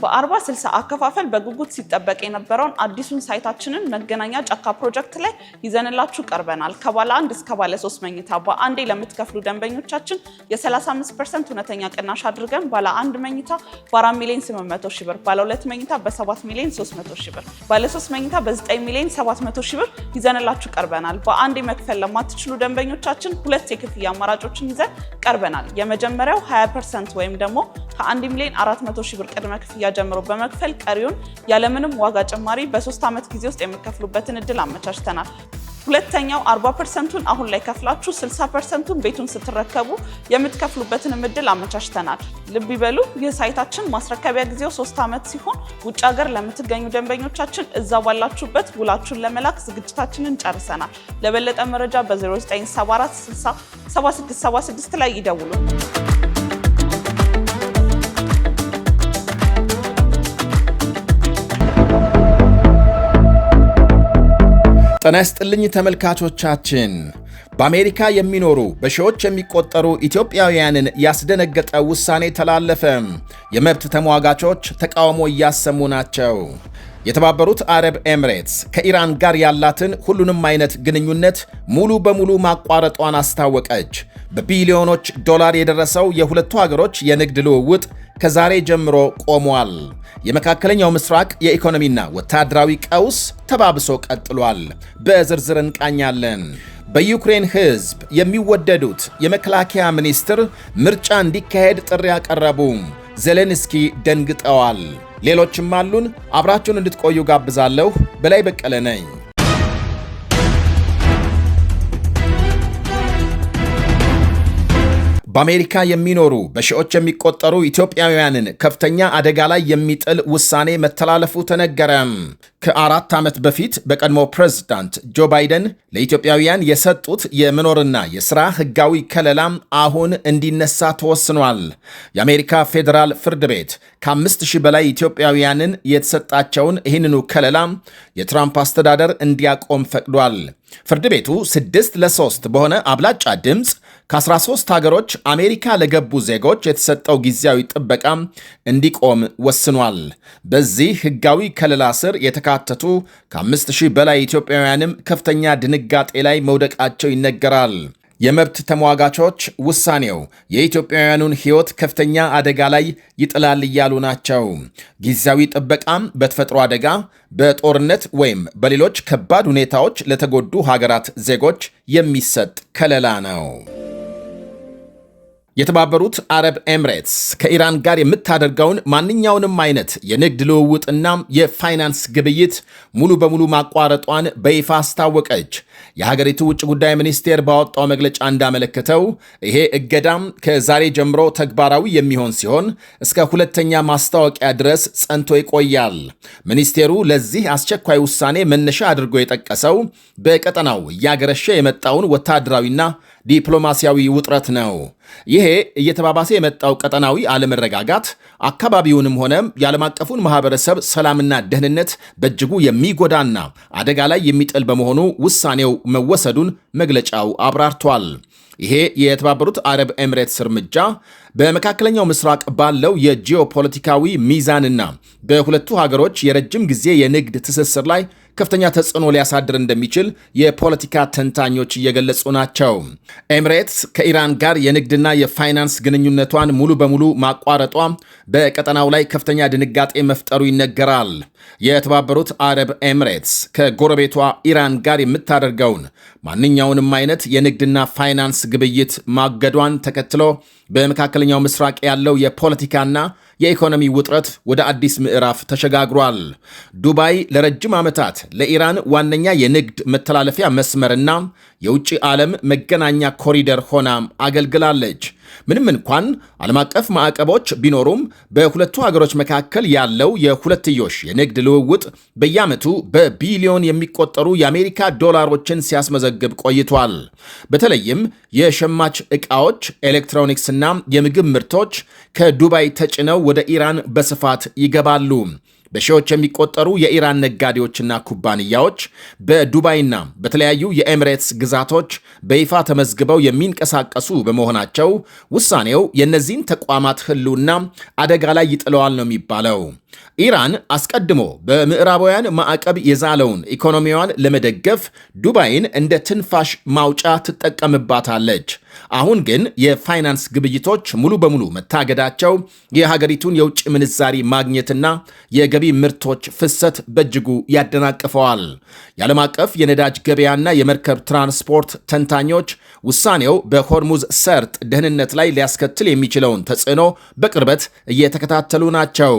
በ40/60 አከፋፈል በጉጉት ሲጠበቅ የነበረውን አዲሱን ሳይታችንን መገናኛ ጫካ ፕሮጀክት ላይ ይዘንላችሁ ቀርበናል። ከባለ 1 እስከ ባለ 3 መኝታ በአንዴ ለምትከፍሉ ደንበኞቻችን የ35% እውነተኛ ቅናሽ አድርገን ባለ 1 መኝታ በ4 ሚሊዮን 800 ሺህ ብር፣ ባለ 2 መኝታ በ7 ሚሊዮን 300 ሺህ ብር፣ ባለ 3 መኝታ በ9 ሚሊዮን 700 ሺህ ብር ይዘንላችሁ ቀርበናል። በአንዴ መክፈል ለማትችሉ ደንበኞቻችን ሁለት የክፍያ አማራጮችን ይዘን ቀርበናል። የመጀመሪያው 20% ወይም ደግሞ ከ1 ሚሊዮን 400 ሺህ ብር ቅድመ ክፍያ ጀምሮ በመክፈል ቀሪውን ያለምንም ዋጋ ጭማሪ በ3 ዓመት ጊዜ ውስጥ የሚከፍሉበትን እድል አመቻችተናል። ሁለተኛው 40%ን አሁን ላይ ከፍላችሁ 60%ን ቤቱን ስትረከቡ የምትከፍሉበትን እድል አመቻችተናል። ልብ ይበሉ፣ ይህ ሳይታችን ማስረከቢያ ጊዜው 3 ዓመት ሲሆን ውጭ ሀገር ለምትገኙ ደንበኞቻችን እዛ ባላችሁበት ውላችሁን ለመላክ ዝግጅታችንን ጨርሰናል። ለበለጠ መረጃ በ0974 60 7676 ላይ ይደውሉ። ጤና ይስጥልኝ ተመልካቾቻችን። በአሜሪካ የሚኖሩ በሺዎች የሚቆጠሩ ኢትዮጵያውያንን ያስደነገጠ ውሳኔ ተላለፈ። የመብት ተሟጋቾች ተቃውሞ እያሰሙ ናቸው። የተባበሩት አረብ ኤምሬትስ ከኢራን ጋር ያላትን ሁሉንም አይነት ግንኙነት ሙሉ በሙሉ ማቋረጧን አስታወቀች። በቢሊዮኖች ዶላር የደረሰው የሁለቱ ሀገሮች የንግድ ልውውጥ ከዛሬ ጀምሮ ቆሟል። የመካከለኛው ምስራቅ የኢኮኖሚና ወታደራዊ ቀውስ ተባብሶ ቀጥሏል። በዝርዝር እንቃኛለን። በዩክሬን ሕዝብ የሚወደዱት የመከላከያ ሚኒስትር ምርጫ እንዲካሄድ ጥሪ ያቀረቡ፣ ዜሌንስኪ ደንግጠዋል። ሌሎችም አሉን። አብራችሁን እንድትቆዩ ጋብዛለሁ። በላይ በቀለ ነኝ። በአሜሪካ የሚኖሩ በሺዎች የሚቆጠሩ ኢትዮጵያውያንን ከፍተኛ አደጋ ላይ የሚጥል ውሳኔ መተላለፉ ተነገረ። ከ4 ዓመት በፊት በቀድሞ ፕሬዝዳንት ጆ ባይደን ለኢትዮጵያውያን የሰጡት የመኖርና የሥራ ሕጋዊ ከለላም አሁን እንዲነሳ ተወስኗል። የአሜሪካ ፌዴራል ፍርድ ቤት ከ5000 በላይ ኢትዮጵያውያንን የተሰጣቸውን ይህንኑ ከለላ የትራምፕ አስተዳደር እንዲያቆም ፈቅዷል። ፍርድ ቤቱ 6-3 በሆነ አብላጫ ድምፅ ከ13 ሀገሮች አሜሪካ ለገቡ ዜጎች የተሰጠው ጊዜያዊ ጥበቃ እንዲቆም ወስኗል። በዚህ ሕጋዊ ከለላ ስር የተካተቱ ከ5000 በላይ ኢትዮጵያውያንም ከፍተኛ ድንጋጤ ላይ መውደቃቸው ይነገራል። የመብት ተሟጋቾች ውሳኔው የኢትዮጵያውያኑን ሕይወት ከፍተኛ አደጋ ላይ ይጥላል እያሉ ናቸው። ጊዜያዊ ጥበቃም በተፈጥሮ አደጋ፣ በጦርነት ወይም በሌሎች ከባድ ሁኔታዎች ለተጎዱ ሀገራት ዜጎች የሚሰጥ ከለላ ነው። የተባበሩት አረብ ኤምሬትስ ከኢራን ጋር የምታደርገውን ማንኛውንም አይነት የንግድ ልውውጥና የፋይናንስ ግብይት ሙሉ በሙሉ ማቋረጧን በይፋ አስታወቀች። የሀገሪቱ ውጭ ጉዳይ ሚኒስቴር ባወጣው መግለጫ እንዳመለከተው ይሄ እገዳም ከዛሬ ጀምሮ ተግባራዊ የሚሆን ሲሆን እስከ ሁለተኛ ማስታወቂያ ድረስ ጸንቶ ይቆያል። ሚኒስቴሩ ለዚህ አስቸኳይ ውሳኔ መነሻ አድርጎ የጠቀሰው በቀጠናው እያገረሸ የመጣውን ወታደራዊና ዲፕሎማሲያዊ ውጥረት ነው። ይሄ እየተባባሰ የመጣው ቀጠናዊ አለመረጋጋት አካባቢውንም ሆነ የዓለም አቀፉን ማህበረሰብ ሰላምና ደህንነት በእጅጉ የሚጎዳና አደጋ ላይ የሚጥል በመሆኑ ውሳኔው መወሰዱን መግለጫው አብራርቷል። ይሄ የተባበሩት አረብ ኤምሬትስ እርምጃ በመካከለኛው ምስራቅ ባለው የጂኦፖለቲካዊ ሚዛንና በሁለቱ ሀገሮች የረጅም ጊዜ የንግድ ትስስር ላይ ከፍተኛ ተጽዕኖ ሊያሳድር እንደሚችል የፖለቲካ ተንታኞች እየገለጹ ናቸው። ኤምሬትስ ከኢራን ጋር የንግድና የፋይናንስ ግንኙነቷን ሙሉ በሙሉ ማቋረጧ በቀጠናው ላይ ከፍተኛ ድንጋጤ መፍጠሩ ይነገራል። የተባበሩት አረብ ኤምሬትስ ከጎረቤቷ ኢራን ጋር የምታደርገውን ማንኛውንም አይነት የንግድና ፋይናንስ ግብይት ማገዷን ተከትሎ በመካከለኛው ምስራቅ ያለው የፖለቲካና የኢኮኖሚ ውጥረት ወደ አዲስ ምዕራፍ ተሸጋግሯል። ዱባይ ለረጅም ዓመታት ለኢራን ዋነኛ የንግድ መተላለፊያ መስመርና የውጭ ዓለም መገናኛ ኮሪደር ሆና አገልግላለች። ምንም እንኳን ዓለም አቀፍ ማዕቀቦች ቢኖሩም በሁለቱ ሀገሮች መካከል ያለው የሁለትዮሽ የንግድ ልውውጥ በየዓመቱ በቢሊዮን የሚቆጠሩ የአሜሪካ ዶላሮችን ሲያስመዘግብ ቆይቷል። በተለይም የሸማች ዕቃዎች፣ ኤሌክትሮኒክስና የምግብ ምርቶች ከዱባይ ተጭነው ወደ ኢራን በስፋት ይገባሉ። በሺዎች የሚቆጠሩ የኢራን ነጋዴዎችና ኩባንያዎች በዱባይና በተለያዩ የኤሚሬትስ ግዛቶች በይፋ ተመዝግበው የሚንቀሳቀሱ በመሆናቸው ውሳኔው የእነዚህን ተቋማት ሕልውና አደጋ ላይ ይጥለዋል ነው የሚባለው። ኢራን አስቀድሞ በምዕራባውያን ማዕቀብ የዛለውን ኢኮኖሚዋን ለመደገፍ ዱባይን እንደ ትንፋሽ ማውጫ ትጠቀምባታለች። አሁን ግን የፋይናንስ ግብይቶች ሙሉ በሙሉ መታገዳቸው የሀገሪቱን የውጭ ምንዛሪ ማግኘትና የገቢ ምርቶች ፍሰት በእጅጉ ያደናቅፈዋል። የዓለም አቀፍ የነዳጅ ገበያና የመርከብ ትራንስፖርት ተንታኞች ውሳኔው በሆርሙዝ ሰርጥ ደህንነት ላይ ሊያስከትል የሚችለውን ተጽዕኖ በቅርበት እየተከታተሉ ናቸው።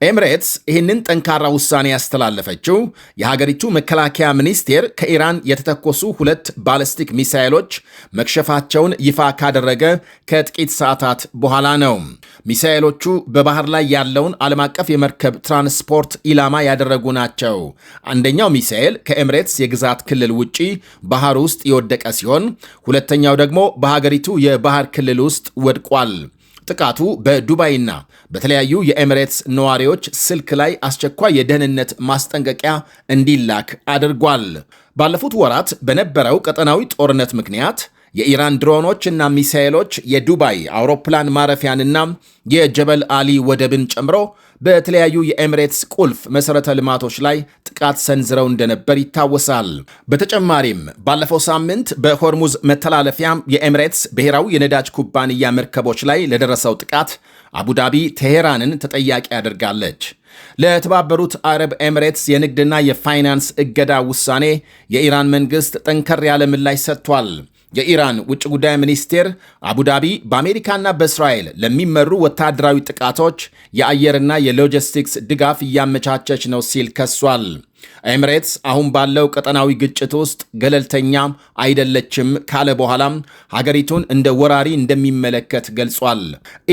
ኤሚሬትስ ይህንን ጠንካራ ውሳኔ ያስተላለፈችው የሀገሪቱ መከላከያ ሚኒስቴር ከኢራን የተተኮሱ 2 ባለስቲክ ሚሳይሎች መክሸፋቸውን ይፋ ካደረገ ከጥቂት ሰዓታት በኋላ ነው። ሚሳኤሎቹ በባህር ላይ ያለውን ዓለም አቀፍ የመርከብ ትራንስፖርት ኢላማ ያደረጉ ናቸው። አንደኛው ሚሳኤል ከኤሚሬትስ የግዛት ክልል ውጪ ባህር ውስጥ የወደቀ ሲሆን፣ ሁለተኛው ደግሞ በሀገሪቱ የባህር ክልል ውስጥ ወድቋል። ጥቃቱ በዱባይና በተለያዩ የኤሚሬትስ ነዋሪዎች ስልክ ላይ አስቸኳይ የደህንነት ማስጠንቀቂያ እንዲላክ አድርጓል። ባለፉት ወራት በነበረው ቀጠናዊ ጦርነት ምክንያት የኢራን ድሮኖች እና ሚሳኤሎች የዱባይ አውሮፕላን ማረፊያንና የጀበል አሊ ወደብን ጨምሮ በተለያዩ የኤሚሬትስ ቁልፍ መሠረተ ልማቶች ላይ ጥቃት ሰንዝረው እንደነበር ይታወሳል። በተጨማሪም ባለፈው ሳምንት በሆርሙዝ መተላለፊያ የኤሚሬትስ ብሔራዊ የነዳጅ ኩባንያ መርከቦች ላይ ለደረሰው ጥቃት አቡዳቢ ቴሄራንን ተጠያቂ አድርጋለች። ለተባበሩት አረብ ኤሚሬትስ የንግድና የፋይናንስ እገዳ ውሳኔ የኢራን መንግሥት ጠንከር ያለ ምላሽ ሰጥቷል። የኢራን ውጭ ጉዳይ ሚኒስቴር አቡዳቢ በአሜሪካና በእስራኤል ለሚመሩ ወታደራዊ ጥቃቶች የአየርና የሎጂስቲክስ ድጋፍ እያመቻቸች ነው ሲል ከሷል። ኤሚሬትስ አሁን ባለው ቀጠናዊ ግጭት ውስጥ ገለልተኛ አይደለችም ካለ በኋላም ሀገሪቱን እንደ ወራሪ እንደሚመለከት ገልጿል።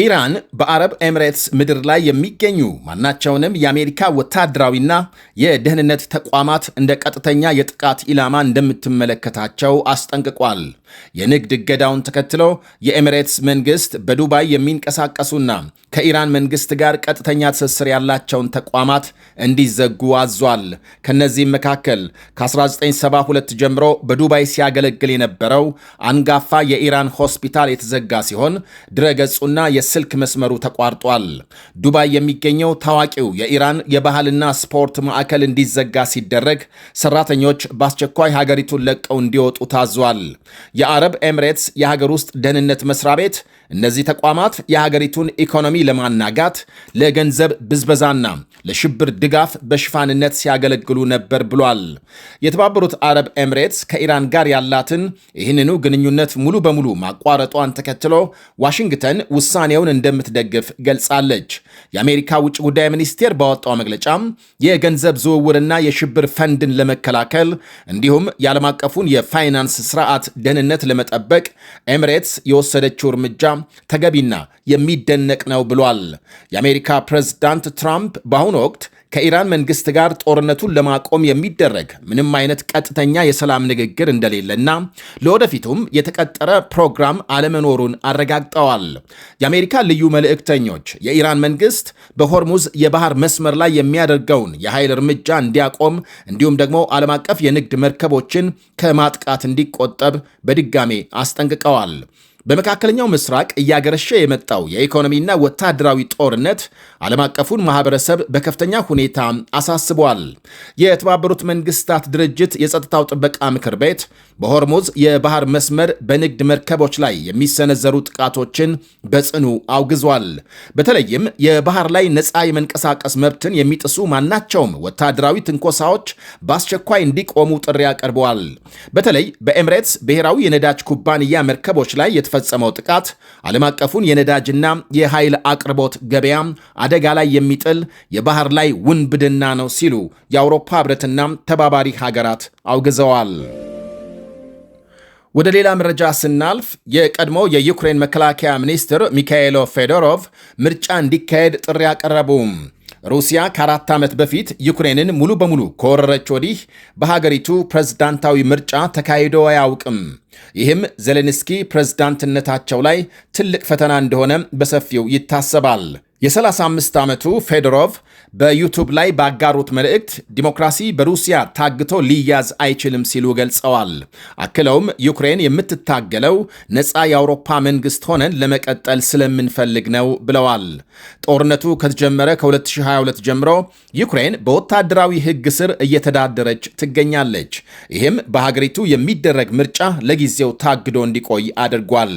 ኢራን በአረብ ኤሚሬትስ ምድር ላይ የሚገኙ ማናቸውንም የአሜሪካ ወታደራዊና የደህንነት ተቋማት እንደ ቀጥተኛ የጥቃት ኢላማ እንደምትመለከታቸው አስጠንቅቋል። የንግድ እገዳውን ተከትሎ የኤሚሬትስ መንግስት በዱባይ የሚንቀሳቀሱና ከኢራን መንግስት ጋር ቀጥተኛ ትስስር ያላቸውን ተቋማት እንዲዘጉ አዟል። ከነዚህም መካከል ከ1972 ጀምሮ በዱባይ ሲያገለግል የነበረው አንጋፋ የኢራን ሆስፒታል የተዘጋ ሲሆን ድረገጹና የስልክ መስመሩ ተቋርጧል። ዱባይ የሚገኘው ታዋቂው የኢራን የባህልና ስፖርት ማዕከል እንዲዘጋ ሲደረግ ሰራተኞች በአስቸኳይ ሀገሪቱን ለቀው እንዲወጡ ታዟል። የአረብ ኤሚሬትስ የሀገር ውስጥ ደህንነት መስሪያ ቤት እነዚህ ተቋማት የሀገሪቱን ኢኮኖሚ ለማናጋት ለገንዘብ ብዝበዛና ለሽብር ድጋፍ በሽፋንነት ሲያገለግሉ ነበር ብሏል። የተባበሩት አረብ ኤሚሬትስ ከኢራን ጋር ያላትን ይህንኑ ግንኙነት ሙሉ በሙሉ ማቋረጧን ተከትሎ ዋሽንግተን ውሳኔውን እንደምትደግፍ ገልጻለች። የአሜሪካ ውጭ ጉዳይ ሚኒስቴር ባወጣው መግለጫም የገንዘብ ዝውውርና የሽብር ፈንድን ለመከላከል እንዲሁም የዓለም አቀፉን የፋይናንስ ስርዓት ደህንነት ለመጠበቅ ኤሚሬትስ የወሰደችው እርምጃ ተገቢና የሚደነቅ ነው ብሏል። የአሜሪካ ፕሬዝዳንት ትራምፕ በአሁኑ ወቅት ከኢራን መንግስት ጋር ጦርነቱን ለማቆም የሚደረግ ምንም አይነት ቀጥተኛ የሰላም ንግግር እንደሌለና ለወደፊቱም የተቀጠረ ፕሮግራም አለመኖሩን አረጋግጠዋል። የአሜሪካ ልዩ መልእክተኞች የኢራን መንግስት በሆርሙዝ የባህር መስመር ላይ የሚያደርገውን የኃይል እርምጃ እንዲያቆም እንዲሁም ደግሞ ዓለም አቀፍ የንግድ መርከቦችን ከማጥቃት እንዲቆጠብ በድጋሜ አስጠንቅቀዋል። በመካከለኛው ምስራቅ እያገረሸ የመጣው የኢኮኖሚና ወታደራዊ ጦርነት ዓለም አቀፉን ማህበረሰብ በከፍተኛ ሁኔታ አሳስቧል። የተባበሩት መንግስታት ድርጅት የጸጥታው ጥበቃ ምክር ቤት በሆርሙዝ የባህር መስመር በንግድ መርከቦች ላይ የሚሰነዘሩ ጥቃቶችን በጽኑ አውግዟል። በተለይም የባህር ላይ ነፃ የመንቀሳቀስ መብትን የሚጥሱ ማናቸውም ወታደራዊ ትንኮሳዎች በአስቸኳይ እንዲቆሙ ጥሪ አቅርበዋል። በተለይ በኤሚሬትስ ብሔራዊ የነዳጅ ኩባንያ መርከቦች ላይ የተፈጸመው ጥቃት ዓለም አቀፉን የነዳጅና የኃይል አቅርቦት ገበያ አደጋ ላይ የሚጥል የባህር ላይ ውንብድና ነው ሲሉ የአውሮፓ ህብረትና ተባባሪ ሀገራት አውግዘዋል። ወደ ሌላ መረጃ ስናልፍ የቀድሞ የዩክሬን መከላከያ ሚኒስትር ሚካኤሎ ፌዶሮቭ ምርጫ እንዲካሄድ ጥሪ አቀረቡ። ሩሲያ ከ4 ዓመት በፊት ዩክሬንን ሙሉ በሙሉ ከወረረች ወዲህ በሀገሪቱ ፕሬዝዳንታዊ ምርጫ ተካሂዶ አያውቅም። ይህም ዜሌንስኪ ፕሬዝዳንትነታቸው ላይ ትልቅ ፈተና እንደሆነ በሰፊው ይታሰባል። የ35 ዓመቱ ፌዶሮቭ በዩቱብ ላይ ባጋሩት መልእክት ዲሞክራሲ በሩሲያ ታግቶ ሊያዝ አይችልም ሲሉ ገልጸዋል። አክለውም ዩክሬን የምትታገለው ነፃ የአውሮፓ መንግስት ሆነን ለመቀጠል ስለምንፈልግ ነው ብለዋል። ጦርነቱ ከተጀመረ ከ2022 ጀምሮ ዩክሬን በወታደራዊ ሕግ ስር እየተዳደረች ትገኛለች። ይህም በሀገሪቱ የሚደረግ ምርጫ ለጊዜው ታግዶ እንዲቆይ አድርጓል።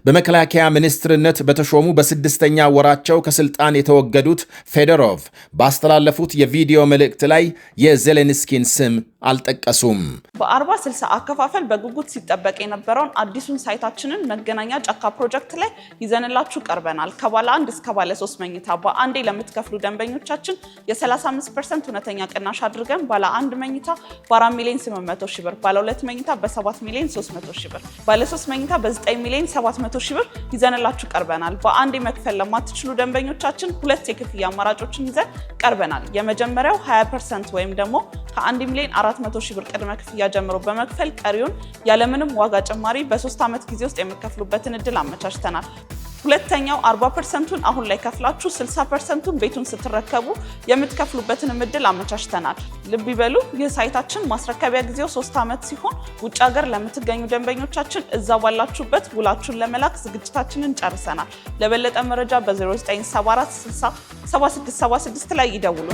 በመከላከያ ሚኒስትርነት በተሾሙ በስድስተኛ ወራቸው ከስልጣን የተወገዱት ፌዶሮቭ ባስተላለፉት የቪዲዮ መልእክት ላይ የዜሌንስኪን ስም አልጠቀሱም። በ40/60 አከፋፈል በጉጉት ሲጠበቅ የነበረውን አዲሱን ሳይታችንን መገናኛ ጫካ ፕሮጀክት ላይ ይዘንላችሁ ቀርበናል። ከባለ 1 እስከ ባለ 3 መኝታ በአንዴ ለምትከፍሉ ደንበኞቻችን የ35% እውነተኛ ቅናሽ አድርገን ባለ 1 መኝታ በ4 ሚሊዮን 800 ሺህ ብር፣ ባለ 2 መኝታ በ7 ሚሊዮን 300 ሺህ ብር፣ ባለ 3 መኝታ በ9 ሚሊዮን 700 ሺህ ብር ይዘንላችሁ ቀርበናል። በአንዴ መክፈል ለማትችሉ ደንበኞቻችን ሁለት የክፍያ አማራጮችን ይዘን ቀርበናል። የመጀመሪያው 20% ወይም ደግሞ ከ1 ሚሊዮን 400 ሺህ ብር ቅድመ ክፍያ ጀምሮ በመክፈል ቀሪውን ያለምንም ዋጋ ጭማሪ በ3 ዓመት ጊዜ ውስጥ የሚከፍሉበትን እድል አመቻችተናል። ሁለተኛው 40%ን አሁን ላይ ከፍላችሁ 60%ን ቤቱን ስትረከቡ የምትከፍሉበትን እድል አመቻችተናል። ልብ ይበሉ፣ ይህ ሳይታችን ማስረከቢያ ጊዜው 3 ዓመት ሲሆን ውጭ ሀገር ለምትገኙ ደንበኞቻችን እዛ ባላችሁበት ውላችሁን ለመላክ ዝግጅታችንን ጨርሰናል። ለበለጠ መረጃ በ0974 60 7676 ላይ ይደውሉ።